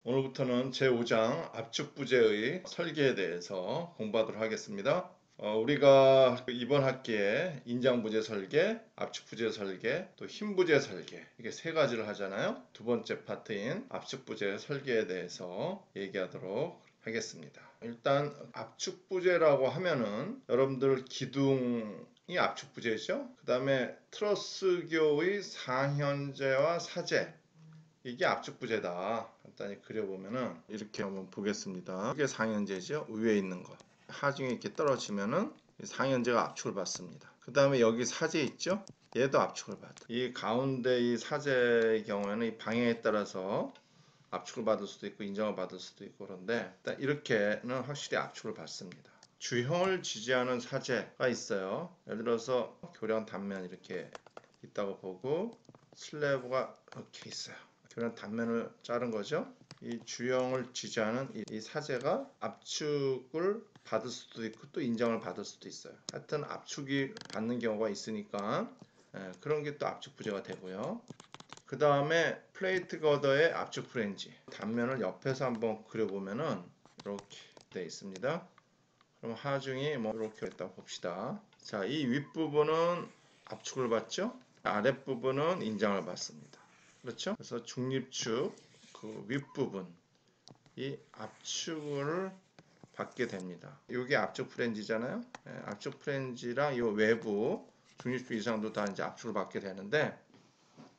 오늘부터는 제5장 압축부재의 설계에 대해서 공부하도록 하겠습니다. 우리가 이번 학기에 인장부재 설계, 압축부재 설계, 또 힘부재 설계 이게 세 가지를 하잖아요. 두 번째 파트인 압축부재 설계에 대해서 얘기하도록 하겠습니다. 일단 압축부재라고 하면은 여러분들 기둥이 압축부재죠. 그 다음에 트러스교의 상현재와 사재 이게 압축부재다. 간단히 그려보면은 이렇게 한번 보겠습니다. 이게 상현재죠. 위에 있는 거. 하중이 이렇게 떨어지면은 상현재가 압축을 받습니다. 그 다음에 여기 사재 있죠. 얘도 압축을 받아. 이 가운데 이 사재의 경우에는 이 방향에 따라서 압축을 받을 수도 있고 인정을 받을 수도 있고 그런데 일단 이렇게는 확실히 압축을 받습니다. 주형을 지지하는 사재가 있어요. 예를 들어서 교량 단면 이렇게 있다고 보고 슬래브가 이렇게 있어요. 교량 단면을 자른 거죠. 이 주형을 지지하는 이 사재가 압축을 받을 수도 있고 또 인정을 받을 수도 있어요. 하여튼 압축이 받는 경우가 있으니까 그런 게 또 압축부재가 되고요. 그 다음에 플레이트 거더의 압축 프렌지 단면을 옆에서 한번 그려보면은 이렇게 되어 있습니다. 그럼 하중이 뭐 이렇게 했다 봅시다. 자, 이 윗부분은 압축을 받죠. 아랫부분은 인장을 받습니다. 그렇죠? 그래서 중립축 그 윗부분 이 압축을 받게 됩니다. 이게 압축 프렌지잖아요. 압축 프렌지랑 이 외부 중립축 이상도 다 이제 압축을 받게 되는데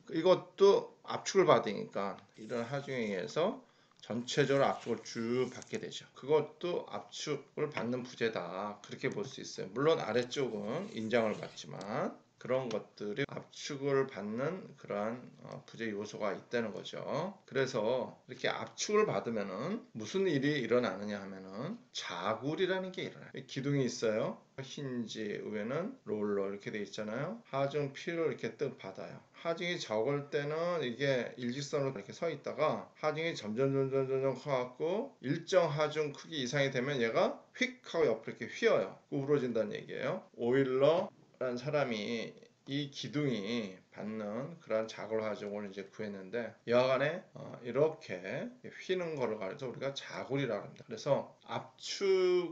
이것도 압축을 받으니까 이런 하중에 의해서 전체적으로 압축을 쭉 받게 되죠. 그것도 압축을 받는 부재다. 그렇게 볼 수 있어요. 물론 아래쪽은 인장을 받지만 그런 것들이 압축을 받는 그러한 부재 요소가 있다는 거죠. 그래서 이렇게 압축을 받으면은 무슨 일이 일어나느냐 하면은 자굴이라는 게 일어나요. 기둥이 있어요. 힌지 위에는 롤러 이렇게 돼 있잖아요. 하중 P를 이렇게 뜩 받아요. 하중이 적을 때는 이게 일직선으로 이렇게 서 있다가 하중이 점점 커갖고 일정 하중 크기 이상이 되면 얘가 휙 하고 옆으로 이렇게 휘어요. 구부러진다는 얘기예요. 오일러라는 사람이 이 기둥이 받는 그런 자굴 하중을 이제 구했는데 여하간에 이렇게 휘는 거를 가려서 우리가 자굴이라고 합니다. 그래서 압축이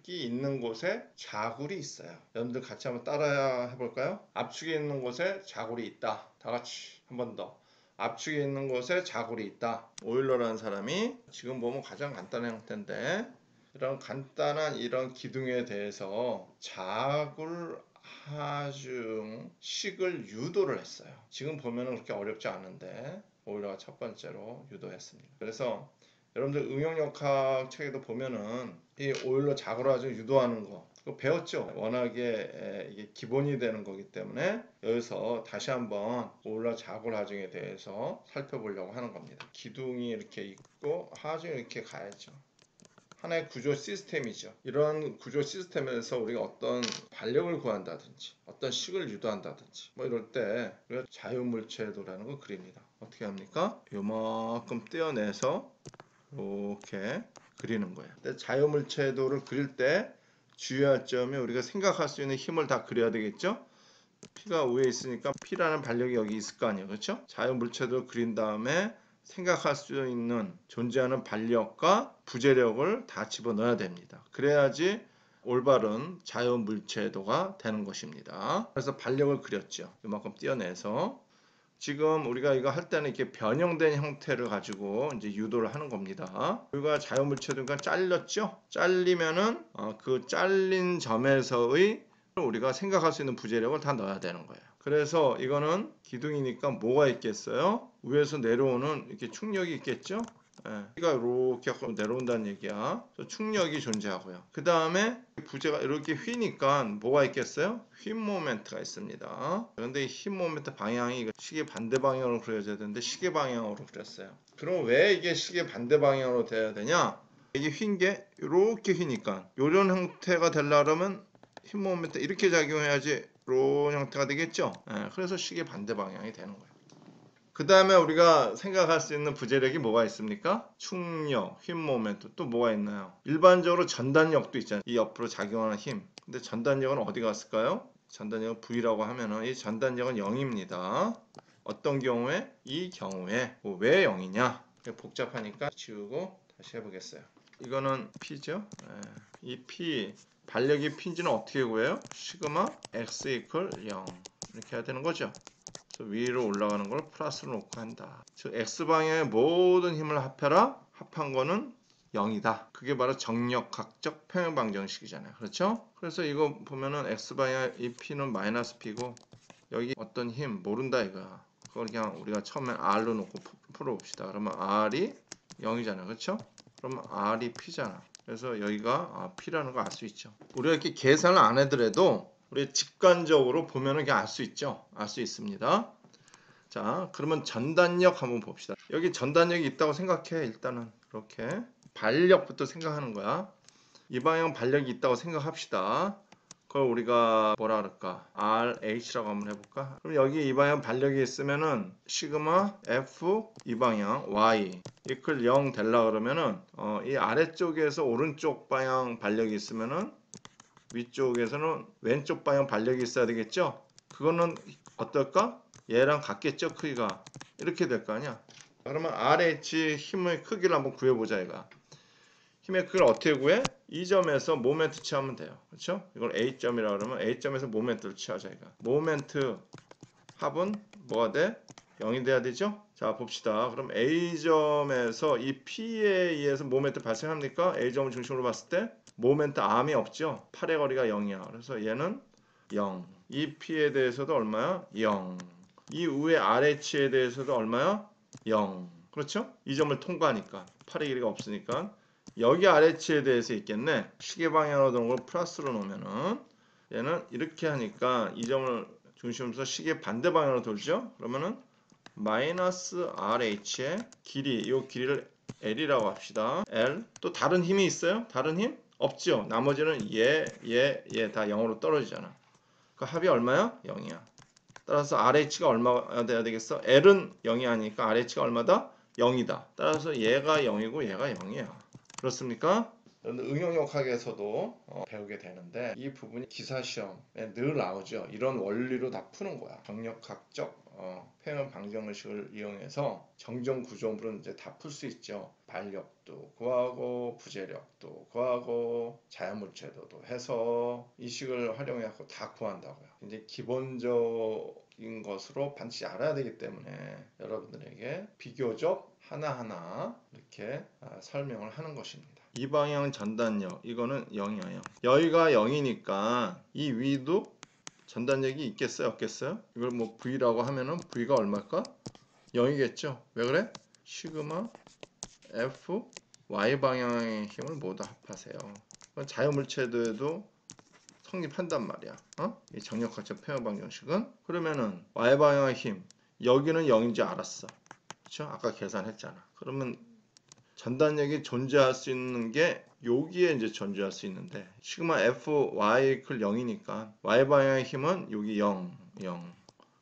있는 곳에 자굴이 있어요. 여러분들 같이 한번 따라 해볼까요? 압축이 있는 곳에 자굴이 있다. 다 같이 한 번 더. 압축이 있는 곳에 자굴이 있다. 오일러라는 사람이 지금 보면 가장 간단한 형태인데 이런 간단한 이런 기둥에 대해서 자굴 하중식을 유도를 했어요. 지금 보면 그렇게 어렵지 않은데 오일러가 첫 번째로 유도했습니다. 그래서 여러분들 응용역학 책에도 보면은 이 오일러 자굴 하중 유도하는 거 그거 배웠죠? 워낙에 이게 기본이 되는 거기 때문에 여기서 다시 한번 오일러 자굴 하중에 대해서 살펴보려고 하는 겁니다. 기둥이 이렇게 있고 하중이 이렇게 가야죠. 하나의 구조 시스템이죠. 이런 구조 시스템에서 우리가 어떤 반력을 구한다든지 어떤 식을 유도한다든지 뭐 이럴 때 우리가 자유물체도라는 걸 그립니다. 어떻게 합니까? 요만큼 떼어내서 이렇게 그리는 거예요. 근데 자유물체도를 그릴 때 주의할 점이 우리가 생각할 수 있는 힘을 다 그려야 되겠죠? P가 위에 있으니까 P라는 반력이 여기 있을 거 아니에요. 그렇죠? 자유물체도를 그린 다음에 생각할 수 있는 존재하는 반력과 부재력을 다 집어넣어야 됩니다. 그래야지 올바른 자유물체도가 되는 것입니다. 그래서 반력을 그렸죠. 이만큼 띄어내서 지금 우리가 이거 할 때는 이렇게 변형된 형태를 가지고 이제 유도를 하는 겁니다. 우리가 자유물체도가 잘렸죠? 잘리면은 그 잘린 점에서의 우리가 생각할 수 있는 부재력을 다 넣어야 되는 거예요. 그래서 이거는 기둥이니까 뭐가 있겠어요? 위에서 내려오는 이렇게 충력이 있겠죠? P가 이렇게 내려온다는 얘기야. 충력이 존재하고요. 그 다음에 부재가 이렇게 휘니까 뭐가 있겠어요? 휜 모멘트가 있습니다. 그런데 이 휜 모멘트 방향이 시계 반대 방향으로 그려져야 되는데 시계 방향으로 그렸어요. 그럼 왜 이게 시계 반대 방향으로 돼야 되냐? 이게 휜 게 이렇게 휘니까 이런 형태가 되려면 휜 모멘트 이렇게 작용해야지 이런 형태가 되겠죠? 그래서 시계 반대 방향이 되는 거예요. 그 다음에 우리가 생각할 수 있는 부재력이 뭐가 있습니까? 충력, 휜 모멘트 또 뭐가 있나요? 일반적으로 전단력도 있잖아요. 이 옆으로 작용하는 힘. 근데 전단력은 어디 갔을까요? 전단력은 V라고 하면은 이 전단력은 0입니다. 어떤 경우에? 이 경우에 왜 0이냐? 복잡하니까 지우고 다시 해보겠어요. 이거는 P죠. 이 P, 반력이 P인지는 어떻게 구해요? 시그마 X 이퀄 0 이렇게 해야 되는 거죠. 그래서 위로 올라가는 걸 플러스로 놓고 한다. 즉 X방향의 모든 힘을 합해라. 합한 거는 0이다. 그게 바로 정력학적 평형방정식이잖아요. 그렇죠? 그래서 이거 보면은 X방향 이 P는 마이너스 P고 여기 어떤 힘 모른다 이거야. 그걸 그냥 우리가 처음에 R로 놓고 풀어봅시다. 그러면 R이 0이잖아. 그렇죠? 그러면 R이 P잖아. 그래서 여기가 P라는 거 알 수 있죠. 우리가 이렇게 계산을 안 해더라도 우리 직관적으로 보면은 그냥 알 수 있죠. 알 수 있습니다. 자, 그러면 전단력 한번 봅시다. 여기 전단력이 있다고 생각해. 일단은 이렇게 반력부터 생각하는 거야. 이 방향 반력이 있다고 생각합시다. 그걸 우리가 뭐라 그럴까? RH라고 한번 해볼까? 그럼 여기 이 방향 반력이 있으면은 시그마 F 이 방향 Y 이퀄 0 되려 그러면은 이 아래쪽에서 오른쪽 방향 반력이 있으면은 위쪽에서는 왼쪽 방향 반력이 있어야 되겠죠? 그거는 어떨까? 얘랑 같겠죠? 크기가 이렇게 될 거 아니야? 그러면 RH 힘의 크기를 한번 구해보자 이거. 힘의 크기를 어떻게 구해? 이 점에서 모멘트 취하면 돼요. 그렇죠? 이걸 A점이라고 그러면 A점에서 모멘트를 취하자 이거. 모멘트 합은 뭐가 돼? 0이 돼야 되죠? 자 봅시다. 그럼 A점에서 이 P에 의해서 모멘트 발생합니까? A점을 중심으로 봤을 때 모멘트 암이 없죠? 8의 거리가 0이야. 그래서 얘는 0. 이 P에 대해서도 얼마야? 0. 이 위에 RH에 대해서도 얼마야? 0. 그렇죠? 이 점을 통과하니까 8의 길이가 없으니까 여기 RH에 대해서 있겠네. 시계 방향으로 도는 걸 플러스로 놓으면은 얘는 이렇게 하니까 이 점을 중심으로 시계 반대 방향으로 돌죠. 그러면은 마이너스 RH의 길이, 이 길이를 L이라고 합시다. L. 또 다른 힘이 있어요? 다른 힘? 없죠. 나머지는 얘 다 0으로 떨어지잖아. 그 합이 얼마야? 0이야. 따라서 RH가 얼마가 돼야 되겠어? L은 0이 아니니까 RH가 얼마다? 0이다. 따라서 얘가 0이고 얘가 0이야. 그렇습니까? 응용역학에서도 배우게 되는데 이 부분이 기사시험에 늘 나오죠. 이런 원리로 다 푸는 거야. 정력학적 평형 방정식을 이용해서 정정 구조물은 이제 다 풀 수 있죠. 반력도 구하고 부재력도 구하고 자연물체도도 해서 이 식을 활용해서 다 구한다고요. 이제 기본적인 것으로 반드시 알아야 되기 때문에 여러분들에게 비교적 하나하나 이렇게 설명을 하는 것입니다. 이 방향 전단력 이거는 0이야 0. 여기가 0이니까 이 위도 전단력이 있겠어요 없겠어요? 이걸 뭐 V라고 하면은 V가 얼마일까? 0이겠죠. 왜 그래? 시그마 F Y 방향의 힘을 모두 합하세요. 자유물체도에도 성립한단 말이야. 이 정력학적 평형 방정식은 그러면은 Y 방향의 힘 여기는 0인지 알았어. 그렇죠? 아까 계산했잖아. 그러면 전단력이 존재할 수 있는 게 여기에 이제 존재할 수 있는데 시그마 F Y 이퀄 0이니까 Y 방향의 힘은 여기 0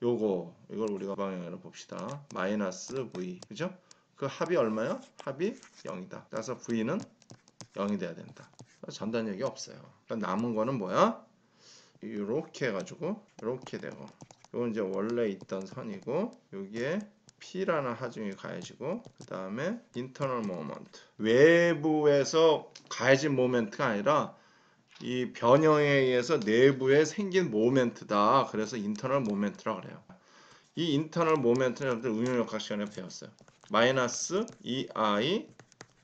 이걸 우리가 방향으로 봅시다. 마이너스 V 그죠? 그 합이 얼마야? 합이 0이다. 따라서 V는 0이 돼야 된다. 전단력이 없어요. 그러니까 남은 거는 뭐야? 이렇게 해가지고 이렇게 되고 이건 이제 원래 있던 선이고 여기에 P라는 하중이 가해지고 그 다음에 internal moment 외부에서 가해진 모멘트가 아니라 이 변형에 의해서 내부에 생긴 모멘트다. 그래서 internal moment라고 그래요. 이 internal moment는 여러분들 응용역학 시간에 배웠어요. 마이너스 2i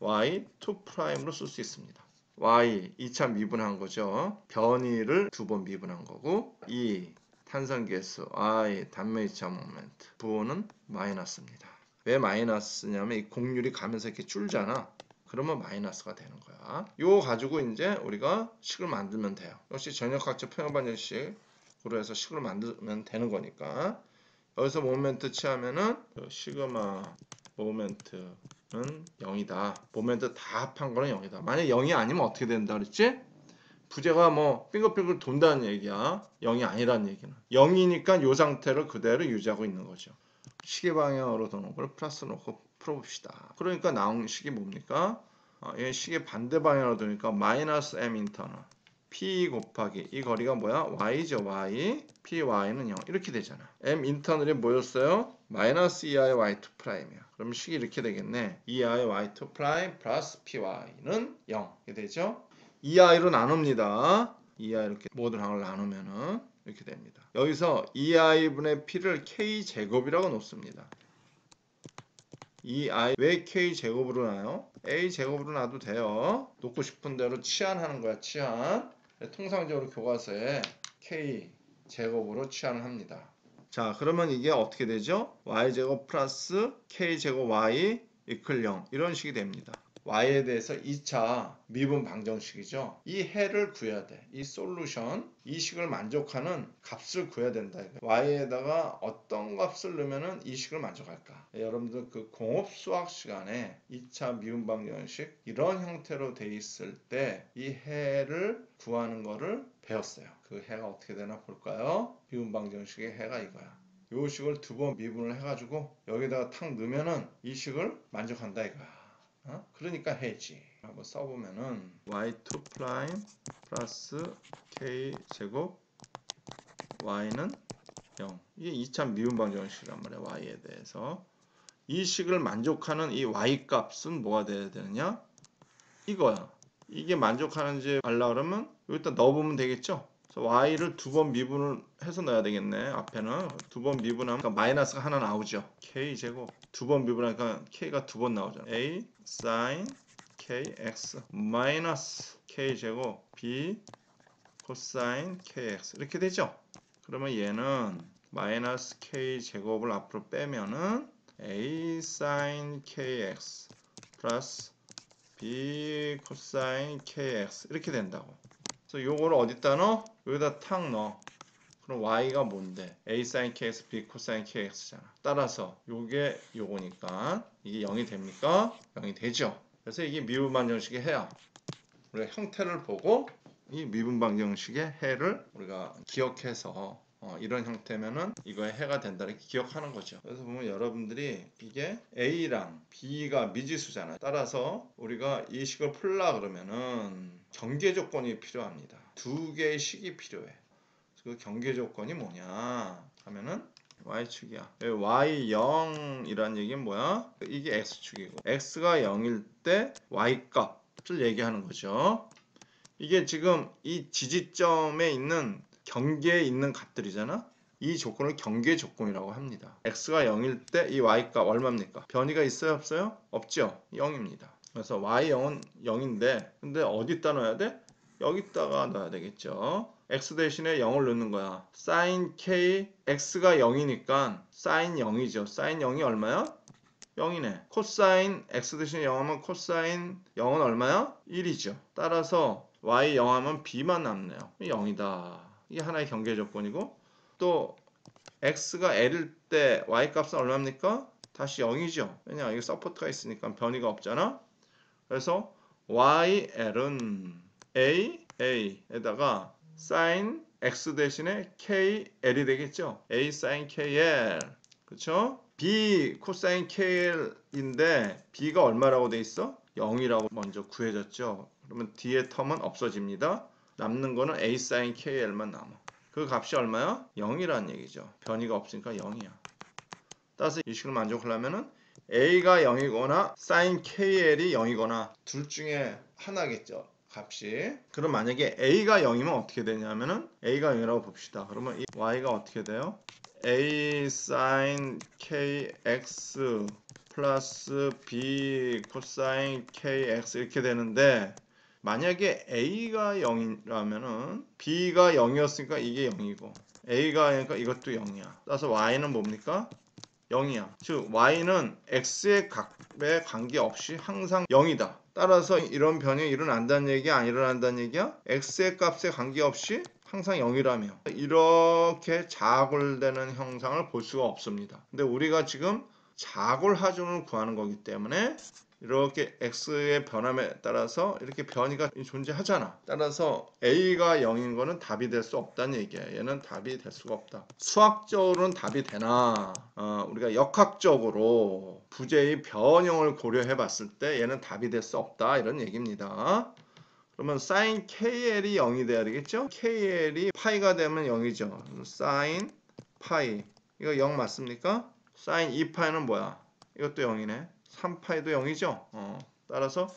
y 2'로 쓸 수 있습니다. y 2차 미분한 거죠. 변이를 2번 미분한 거고 2 탄성계수 I 단면 2차 모멘트 부호는 마이너스입니다. 왜 마이너스냐면 이 공률이 가면서 이렇게 줄잖아. 그러면 마이너스가 되는 거야. 이거 가지고 이제 우리가 식을 만들면 돼요. 역시 전역학적 평형반정식으로 해서 식을 만들면 되는 거니까 여기서 모멘트 취하면은 시그마 모멘트는 0이다. 모멘트 다 합한 거는 0이다. 만약 0이 아니면 어떻게 된다 그랬지? 부재가 뭐 빙글빙글 돈다는 얘기야. 0이 아니라는 얘기는. 0이니까 이 상태를 그대로 유지하고 있는 거죠. 시계 방향으로 도는 걸 플러스 놓고 풀어봅시다. 그러니까 나온 식이 뭡니까? 이 시계 반대 방향으로 도니까 마이너스 m 인터널 p 곱하기 이 거리가 뭐야? y죠 y. py는 0 이렇게 되잖아. m 인터널이 뭐였어요? 마이너스 2i y2 프라임이야. 그럼 식이 이렇게 되겠네. 2i y2 프라임 플러스 py는 0 이렇게 되죠. 2i로 나눕니다. 2i 이렇게 모든 항을 나누면은 이렇게 됩니다. 여기서 2i분의 p를 k제곱이라고 놓습니다. 2i 왜 k제곱으로 놔요? a제곱으로 놔도 돼요. 놓고 싶은 대로 치환하는 거야. 치환. 통상적으로 교과서에 k제곱으로 치환을 합니다. 자, 그러면 이게 어떻게 되죠? y제곱 플러스 k제곱 y 이퀄 0 이런 식이 됩니다. y에 대해서 2차 미분 방정식이죠. 이 해를 구해야 돼. 이 솔루션, 이 식을 만족하는 값을 구해야 된다. y에다가 어떤 값을 넣으면 이 식을 만족할까? 여러분들 그 공업 수학 시간에 2차 미분 방정식 이런 형태로 돼 있을 때 이 해를 구하는 거를 배웠어요. 그 해가 어떻게 되나 볼까요? 미분 방정식의 해가 이거야. 요 식을 두 번 미분을 해가지고 여기다가 탁 넣으면은 이 식을 만족한다 이거야. 그러니까 해지. 한번 써보면은 y2 프라임 플러스 k제곱 y는 0. 이게 2차 미분 방정식이란 말이야. y에 대해서. 이 식을 만족하는 이 y 값은 뭐가 돼야 되느냐? 이거야. 이게 만족하는지 알라 그러면 여기다 넣어보면 되겠죠? 그래서 y를 두 번 미분을 해서 넣어야 되겠네. 앞에는 두 번 미분하면 그러니까 마이너스가 하나 나오죠. k제곱 두 번 미분하니까 k가 두 번 나오잖아. a sin kx 마이너스 k제곱 b 코사인 kx 이렇게 되죠. 그러면 얘는 마이너스 k제곱을 앞으로 빼면은 a sin kx 플러스 b 코사인 kx 이렇게 된다고. 그래서 요거를 어디다 넣어? 여기다 탁 넣어. 그럼 y가 뭔데? a sin kx, b 코사인 kx잖아. 따라서 요게 요거니까 이게 0이 됩니까? 0이 되죠. 그래서 이게 미분 방정식의 해야. 우리가 형태를 보고 이 미분 방정식의 해를 우리가 기억해서 이런 형태면은 이거의 해가 된다 이렇게 기억하는 거죠. 그래서 보면 여러분들이 이게 A랑 B가 미지수잖아요. 따라서 우리가 이 식을 풀라 그러면은 경계 조건이 필요합니다. 두 개의 식이 필요해. 그 경계 조건이 뭐냐 하면은 y축이야. y0이란 얘기는 뭐야? 이게 x축이고 x가 0일 때 y 값을 얘기하는 거죠. 이게 지금 이 지지점에 있는 경계에 있는 값들이잖아. 이 조건을 경계 조건이라고 합니다. x가 0일 때 이 y값 얼마입니까? 변이가 있어요 없어요? 없죠. 0입니다. 그래서 y0은 0인데 근데 어디다 넣어야 돼? 여기다가 넣어야 되겠죠. x 대신에 0을 넣는 거야. sin k x가 0이니까 sin 0이죠. sin 0이 얼마야? 0이네. 코사인 x 대신에 0하면 코사인 0은 얼마야? 1이죠. 따라서 y 0하면 b만 남네요. 0이다. 이게 하나의 경계 조건이고 또 x가 l일 때 y 값은 얼마입니까? 다시 0이죠. 왜냐 여기 서포트가 있으니까 변이가 없잖아. 그래서 yl은 a에다가 sin x 대신에 kl이 되겠죠. a sin kl 그쵸? b 코사인 kl인데 b가 얼마라고 돼 있어? 0이라고 먼저 구해졌죠. 그러면 뒤에 텀은 없어집니다. 남는 거는 a sin kl만 남아. 그 값이 얼마야? 0이라는 얘기죠. 변이가 없으니까 0이야. 따라서 이 식을 만족하려면은 a가 0이거나 sin kl이 0이거나 둘 중에 하나겠죠. 값이. 그럼 만약에 a가 0이면 어떻게 되냐면은 a가 0이라고 봅시다. 그러면 이 y가 어떻게 돼요? a sin kx 플러스 b 코사인 kx 이렇게 되는데 만약에 a가 0이라면은 b가 0이었으니까 이게 0이고 a가 0이니까 이것도 0이야. 따라서 y는 뭡니까? 0이야. 즉 y는 x의 값에 관계없이 항상 0이다. 따라서 이런 변이 일어난다는 얘기야? 안 일어난다는 얘기야? x의 값에 관계없이 항상 0이라며 이렇게 자골되는 형상을 볼 수가 없습니다. 근데 우리가 지금 자골하중을 구하는 거기 때문에 이렇게 x의 변함에 따라서 이렇게 변이가 존재하잖아. 따라서 a가 0인 거는 답이 될 수 없다는 얘기야. 얘는 답이 될 수가 없다. 수학적으로는 답이 되나 우리가 역학적으로 부재의 변형을 고려해 봤을 때 얘는 답이 될 수 없다 이런 얘기입니다. 그러면 sin kl이 0이 돼야 되겠죠? kl이 파이가 되면 0이죠. sin 파이 이거 0 맞습니까? 사인 2파이는 뭐야? 이것도 0이네. 3파이도 0이죠? 따라서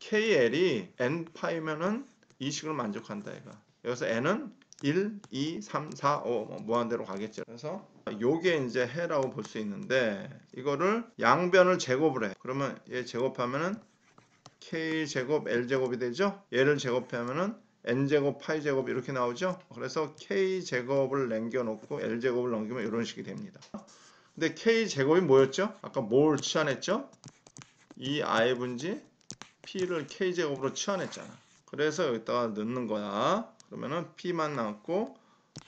KL이 n파이면은 이 식을 만족한다 이거. 여기서 n은 1, 2, 3, 4, 5 무한대로 가겠죠. 그래서 요게 이제 해라고 볼 수 있는데 이거를 양변을 제곱을 해. 그러면 얘 제곱하면은 K제곱 L제곱이 되죠? 얘를 제곱하면은 N제곱 파이제곱 이렇게 나오죠? 그래서 K제곱을 남겨놓고 L제곱을 넘기면 이런 식이 됩니다. 근데 K제곱이 뭐였죠? 아까 뭘 치환했죠? 이 I분지 P를 K제곱으로 치환했잖아. 그래서 여기다가 넣는 거야. 그러면은 P만 남고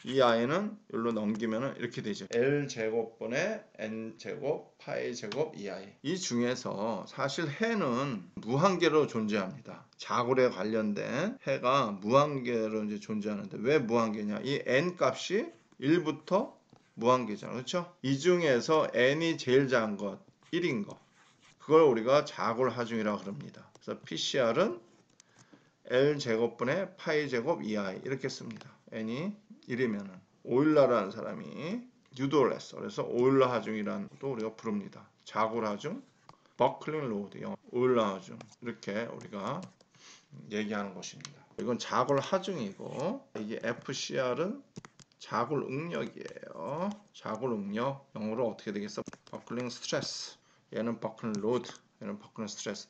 이 i는 여기로 넘기면 이렇게 되죠. L제곱분의 N제곱 파이제곱 2i. 이 중에서 사실 해는 무한계로 존재합니다. 자굴에 관련된 해가 무한계로 이제 존재하는데 왜 무한계냐? 이 n 값이 1부터 무한계잖아. 그렇죠? 이 중에서 n이 제일 작은 것 1인 거. 그걸 우리가 자굴 하중이라고 그럽니다. 그래서 PCR은 L제곱분의 파이제곱 2i 이렇게 씁니다. n이 1이면은 오일러라는 사람이 유도를 했어. 그래서 오일러 하중이라는 것도 우리가 부릅니다. 자굴 하중, 버클링 로드, 오일러 하중 이렇게 우리가 얘기하는 것입니다. 이건 자굴 하중이고 이게 FCR은 자굴 응력이에요. 자굴 응력 영어로 어떻게 되겠어? 버클링 스트레스. 얘는 버클링 로드, 얘는 버클링 스트레스.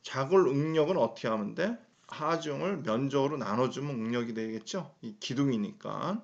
자굴 응력은 어떻게 하면 돼? 하중을 면적으로 나눠주면 응력이 되겠죠? 이 기둥이니까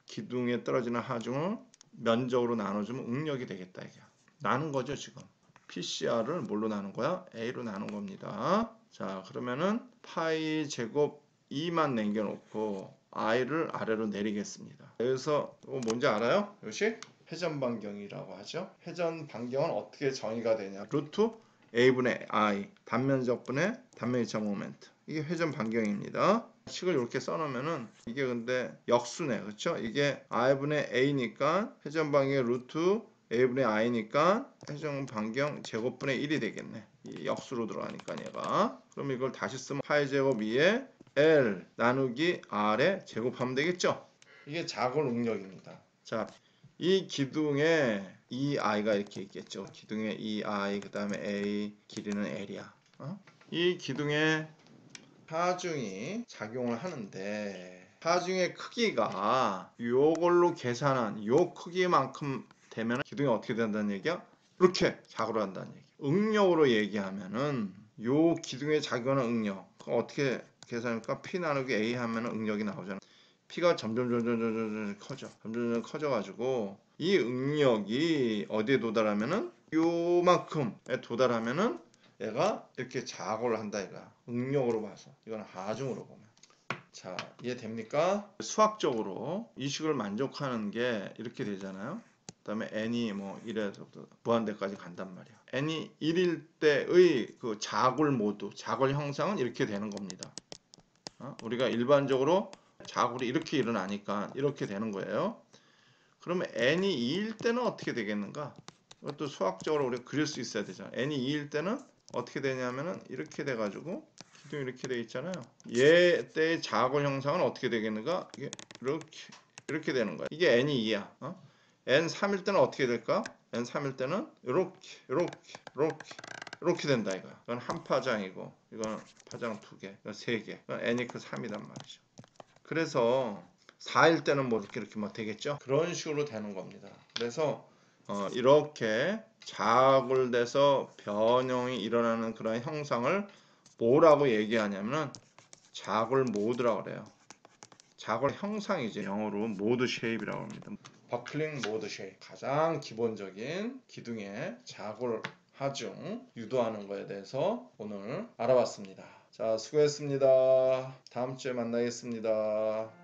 기둥에 떨어지는 하중을 면적으로 나눠주면 응력이 되겠다 이게. 나눈 거죠 지금. PCR을 뭘로 나눈 거야? A로 나눈 겁니다. 자 그러면은 파이 제곱 2만 남겨놓고 I를 아래로 내리겠습니다. 여기서 뭔지 알아요? 이것이 회전 반경이라고 하죠. 회전 반경은 어떻게 정의가 되냐? 루트 A분의 I 단면적분의 단면 이차 모멘트. 이게 회전 반경입니다. 식을 이렇게 써놓으면은 이게 근데 역수네. 그렇죠? 이게 I분의 A니까 회전 반경의 루트 A분의 I니까 회전 반경 제곱분의 1이 되겠네. 이 역수로 들어가니까 얘가. 그럼 이걸 다시 쓰면 파이 제곱 2에 L 나누기 R에 제곱하면 되겠죠? 이게 자굴 응력입니다. 자, 이 기둥에 이 i가 이렇게 있겠죠. 기둥에 이 i 그 다음에 a 길이는 l이야. 이 기둥에 하중이 작용을 하는데 하중의 크기가 요걸로 계산한 요 크기만큼 되면 기둥이 어떻게 된다는 얘기야? 이렇게 자굴을 한다는 얘기. 응력으로 얘기하면은 요 기둥에 작용하는 응력 어떻게 계산할까? P 나누기 A 하면 응력이 나오잖아. P가 점점 커져. 점점 커져가지고 이 응력이 어디에 도달하면은 요만큼에 도달하면은 얘가 이렇게 자골을 한다 이거야. 응력으로 봐서. 이건 하중으로 보면. 자, 이해됩니까? 수학적으로 이 식을 만족하는 게 이렇게 되잖아요. 그 다음에 n이 뭐 1에서부터 무한대까지 간단 말이야. n이 1일 때의 그 자골 모드, 자골 형상은 이렇게 되는 겁니다. 우리가 일반적으로 자굴이 이렇게 일어나니까 이렇게 되는 거예요. 그러면 n이 2일 때는 어떻게 되겠는가? 이것도 수학적으로 우리가 그릴 수 있어야 되잖아. n이 2일 때는 어떻게 되냐면은 이렇게 돼가지고 기둥이 이렇게 돼 있잖아요. 얘 때의 자굴 형상은 어떻게 되겠는가? 이게 이렇게 되는 거야. 이게 n이 2야. n 3일 때는 어떻게 될까? n 3일 때는 이렇게 된다 이거야. 이건 한 파장이고 이건 파장 2개, 이건 3개. 이건 n = 3이단 말이죠. 그래서 4일 때는 뭐 이렇게 막 되겠죠. 그런 식으로 되는 겁니다. 그래서 이렇게 자굴돼서 변형이 일어나는 그런 형상을 뭐라고 얘기하냐면 자굴 모드라고 그래요. 자굴 형상이죠. 영어로 모드 쉐입이라고 합니다. 버클링 모드 쉐입. 가장 기본적인 기둥의 자굴 하중 유도하는 거에 대해서 오늘 알아봤습니다. 자, 수고했습니다. 다음 주에 만나겠습니다.